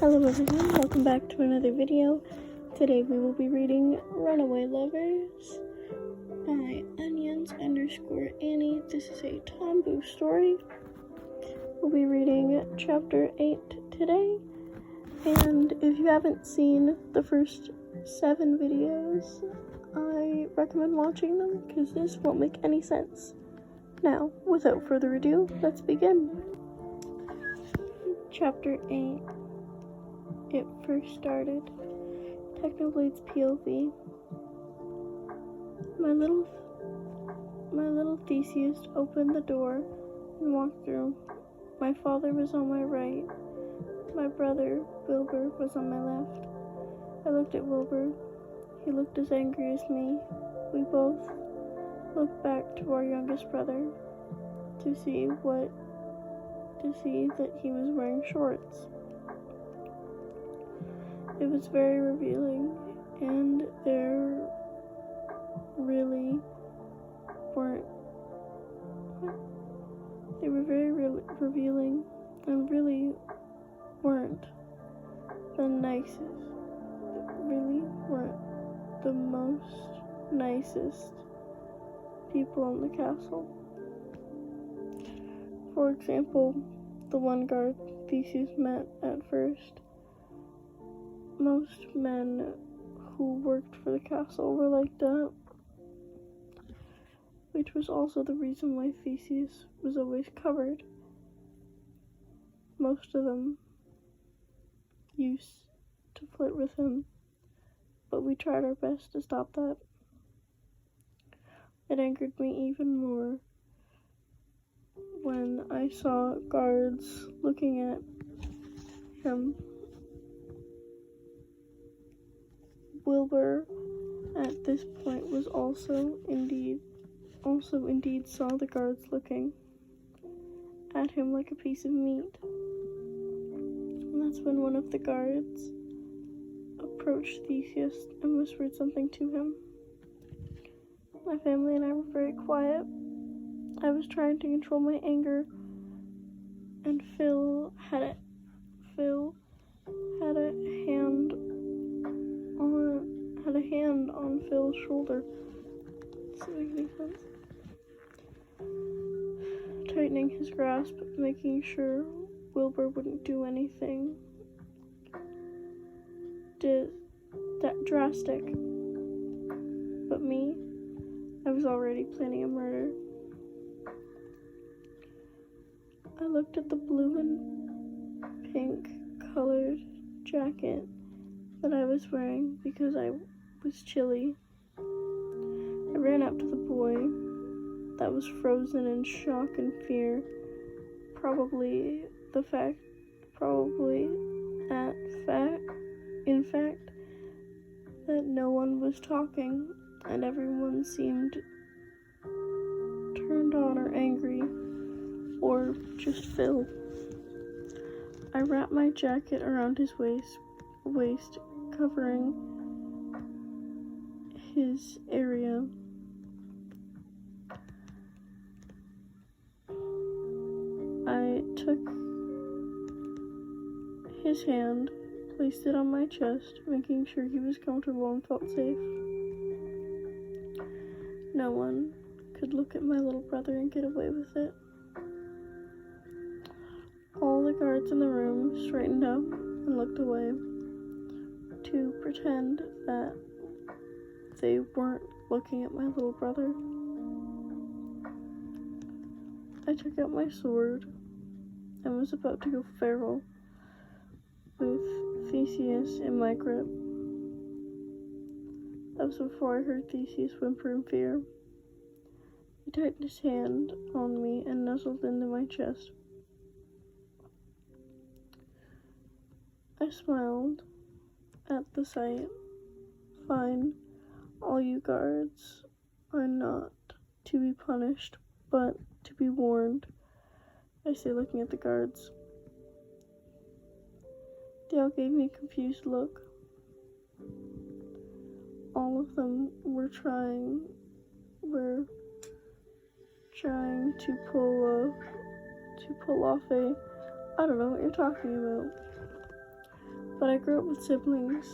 Hello everyone, welcome back to another video. Today we will be reading Runaway Lovers by Onions_Annie. This is a Tomboo story. We'll be reading chapter 8 today. And if you haven't seen the first 7 videos, I recommend watching them because this won't make any sense. Now, without further ado, let's begin. Chapter 8. It first started. Technoblade's POV. My little Theseus opened the door and walked through. My father was on my right. My brother, Wilbur, was on my left. I looked at Wilbur. He looked as angry as me. We both looked back to our youngest brother to see that he was wearing shorts. It was very revealing, and there really weren't. They were very revealing and really weren't the nicest. Really weren't the most nicest people in the castle. For example, the one guard Theseus met at first. Most men who worked for the castle were like that, which was also the reason why Theseus was always covered. Most of them used to flirt with him, but we tried our best to stop that. It angered me even more when I saw guards looking at him. Wilbur at this point was also indeed saw the guards looking at him like a piece of meat. And that's when one of the guards approached Theseus and whispered something to him. My family and I were very quiet. I was trying to control my anger, and Phil had a hand on Phil's shoulder. Does that make any sense? Tightening his grasp, making sure Wilbur wouldn't do anything drastic. But me, I was already planning a murder. I looked at the blue and pink colored jacket that I was wearing because I was chilly. I ran up to the boy that was frozen in shock and fear. In fact, that no one was talking and everyone seemed turned on or angry or just Phil. I wrapped my jacket around his waist, covering his area. I took his hand, placed it on my chest, making sure he was comfortable and felt safe. No one could look at my little brother and get away with it. All the guards in the room straightened up and looked away to pretend that they weren't looking at my little brother. I took out my sword and was about to go feral with Theseus in my grip. That was before I heard Theseus whimper in fear. He tightened his hand on me and nuzzled into my chest. I smiled at the sight. Fine, all you guards are not to be punished, but to be warned, I say, looking at the guards. They all gave me a confused look. All of them were trying to pull off a, I don't know what you're talking about. But I grew up with siblings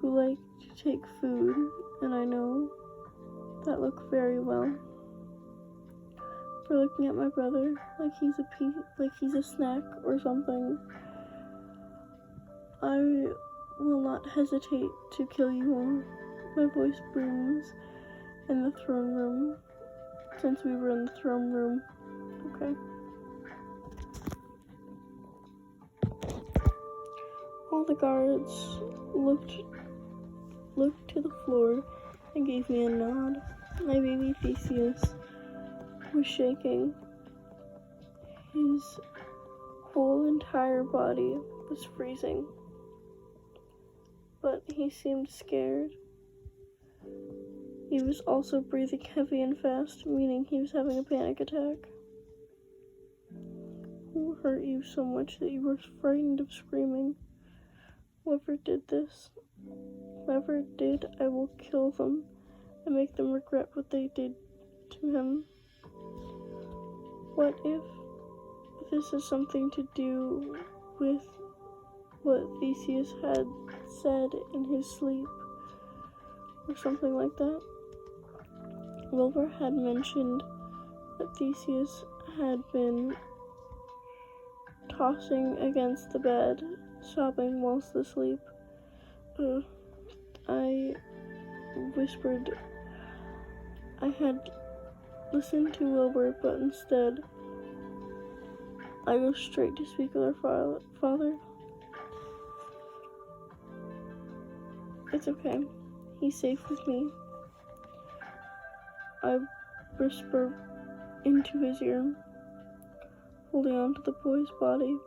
who like to take food, and I know that look very well. For looking at my brother like he's a snack or something, I will not hesitate to kill you all. My voice booms in the throne room, since we were in the throne room. Okay. All the guards looked to the floor and gave me a nod. My baby Theseus was shaking. His whole entire body was freezing, but he seemed scared. He was also breathing heavy and fast, meaning he was having a panic attack. Who hurt you so much that you were frightened of screaming? Whoever did this, whoever did, I will kill them and make them regret what they did to him. What if this has something to do with what Theseus had said in his sleep, or something like that? Wilbur had mentioned that Theseus had been tossing against the bed, sobbing whilst asleep. I whispered I had listened to Wilbur, but instead I go straight to speak with our father. It's okay. He's safe with me. I whisper into his ear, holding on to the boy's body.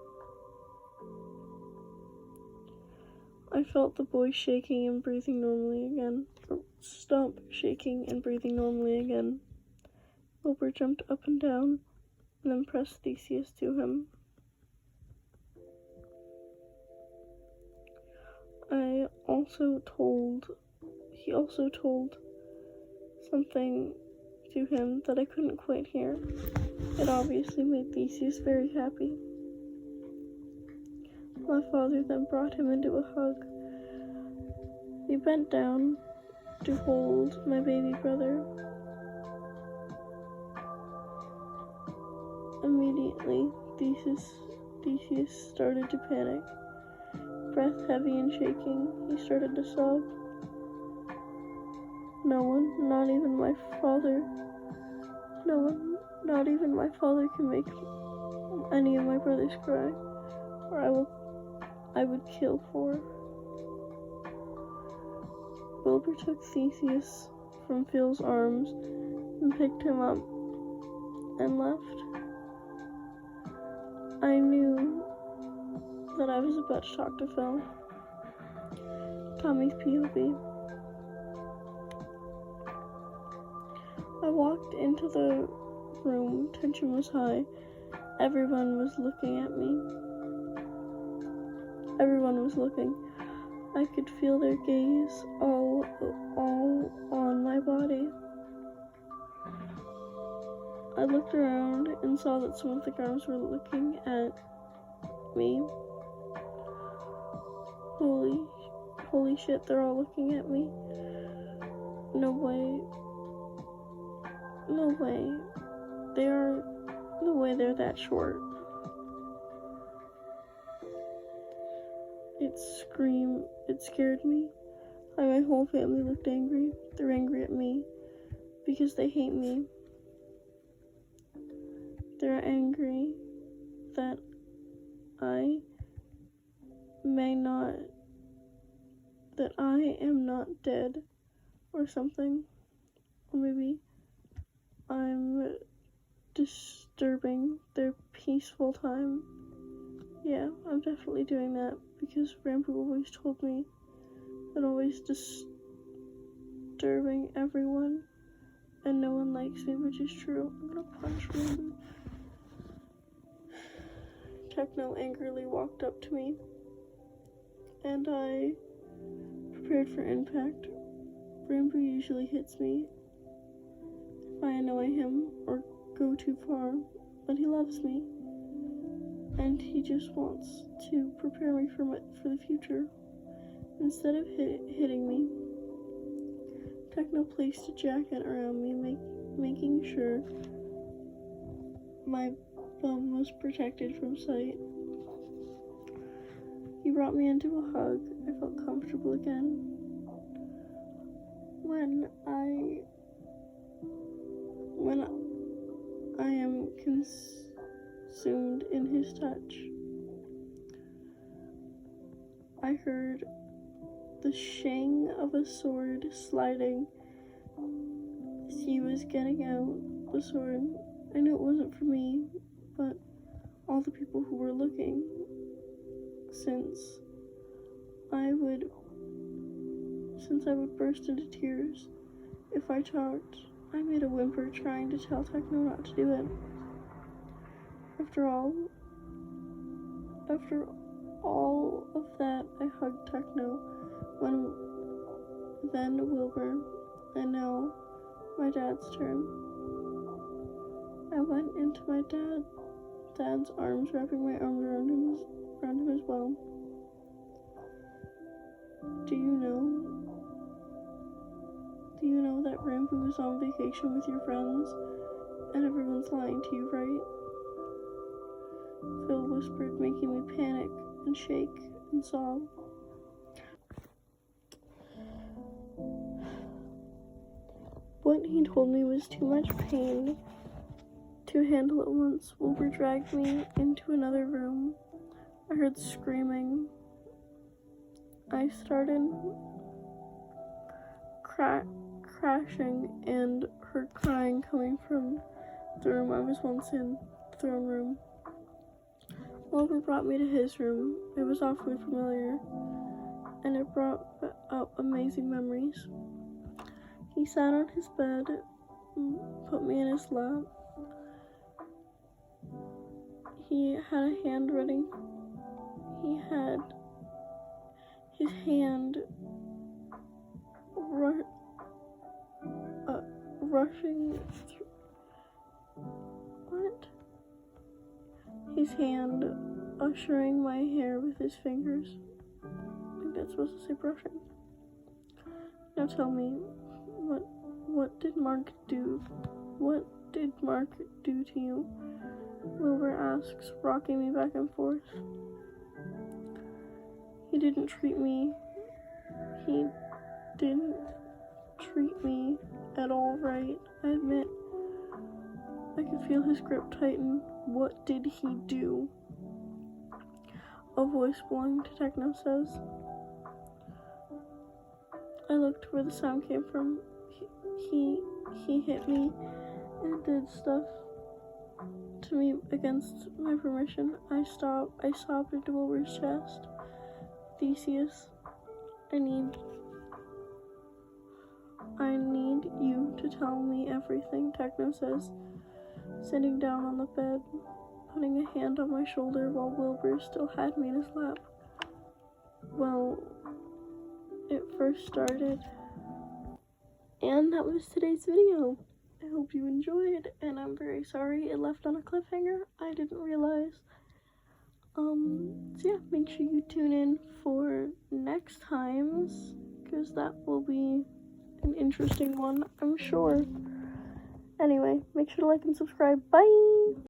I felt the boy shaking and breathing normally again. Stop shaking and breathing normally again. Wilbur jumped up and down and then pressed Theseus to him. He also told something to him that I couldn't quite hear. It obviously made Theseus very happy. My father then brought him into a hug. We bent down to hold my baby brother. Immediately, Theseus started to panic. Breath heavy and shaking, he started to sob. No one, not even my father, can make any of my brothers cry, or I would kill for. Wilbur took Theseus from Phil's arms and picked him up and left. I knew that I was about to talk to Phil. Tommy's POV. I walked into the room. Tension was high. Everyone was looking at me. Everyone was looking. I could feel their gaze all on my body. I looked around and saw that some of the guards were looking at me. Holy shit, they're all looking at me. No way. They're that short. It scared me. My whole family looked angry. They're angry at me because they hate me. They're angry that I am not dead or something. Or maybe I'm disturbing their peaceful time. Yeah, I'm definitely doing that because Rambo always told me that always disturbing everyone and no one likes me, which is true. I'm gonna punch Rambo. Techno angrily walked up to me and I prepared for impact. Rambo usually hits me if I annoy him or go too far, but he loves me. and he just wants to prepare me for the future. Instead of hitting me, Techno placed a jacket around me, making sure my bum was protected from sight. He brought me into a hug. I felt comfortable again. When I am consumed in his touch, I heard the shang of a sword sliding as he was getting out the sword. I knew it wasn't for me, but all the people who were looking, since I would burst into tears if I talked. I made a whimper trying to tell Techno not to do it. After all of that, I hugged Techno, then Wilbur, and now my dad's turn. I went into my dad's arms, wrapping my arms around him as well. Do you know that Rambo is on vacation with your friends, and everyone's lying to you, right? Phil whispered, making me panic and shake and sob. What he told me was too much pain to handle at once. Wilbur dragged me into another room. I heard screaming. I started crashing and heard crying coming from the room I was once in, the throne room. Wilbur brought me to his room. It was awfully familiar, and it brought up amazing memories. He sat on his bed and put me in his lap. He had a hand ready. He had his hand rushing through. What? His hand ushering my hair with his fingers. I think that's supposed to say brushing. Now tell me, what did Mark do? What did Mark do to you? Wilbur asks, rocking me back and forth. He didn't treat me at all right. I admit, I could feel his grip tighten. What did he do? A voice belonging to Techno says. I looked where the sound came from. He hit me and did stuff to me against my permission. I sobbed into Wilbur's chest. Theuses, I need you to tell me everything, Techno says, sitting down on the bed, putting a hand on my shoulder while Wilbur still had me in his lap. Well, it first started. And that was today's video. I hope you enjoyed, and I'm very sorry it left on a cliffhanger. I didn't realize. So yeah, make sure you tune in for next time's, because that will be an interesting one, I'm sure. Anyway, make sure to like and subscribe. Bye!